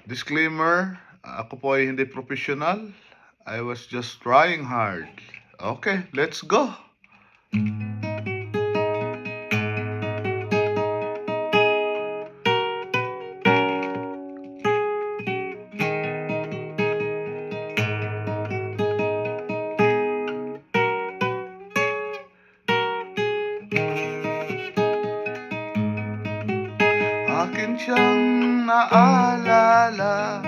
Disclaimer, ako po ay hindi professional. I was just trying hard. Okay, let's go! Akin siyang naalala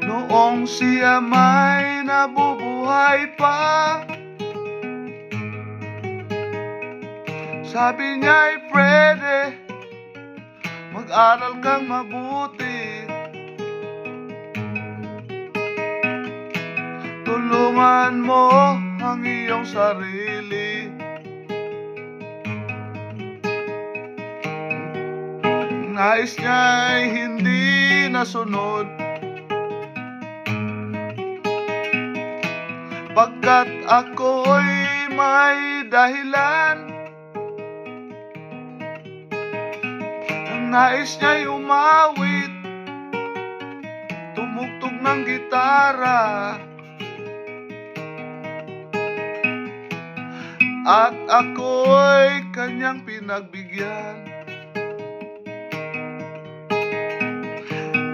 noong siya may nabubuhay pa. Sabi niya'y pwede, mag-aral kang mabuti, tulungan mo ang iyong sarili. Nais niya'y hindi nasunod, pagkat ako'y may dahilan. Nais niya'y umawit, tumugtog ng gitara, at ako'y kanyang pinagbigyan.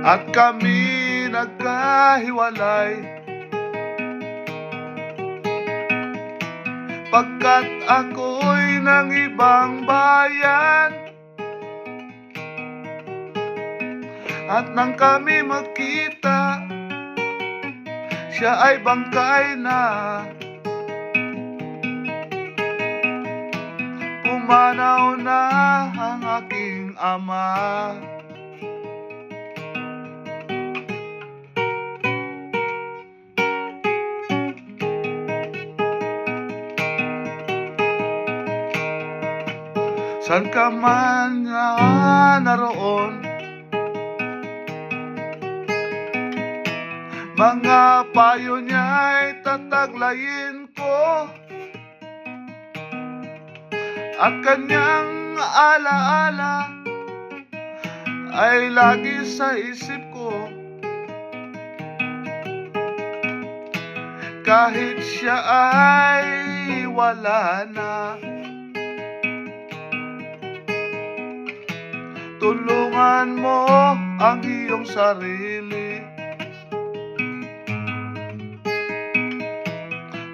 At kami nagkahiwalay, pagkat ako'y ng ibang bayan. At nang kami magkita, siya ay bangkay na. Pumanaw na ang aking ama. San ka man naroon, mga payo niya'y tataglayin ko, at kanyang alaala ay lagi sa isip ko. Kahit siya ay wala na, tulungan mo ang iyong sarili.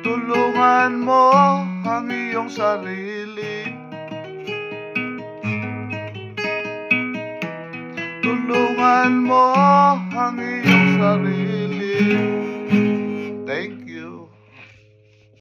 Tulungan mo ang iyong sarili. Tulungan mo ang iyong sarili.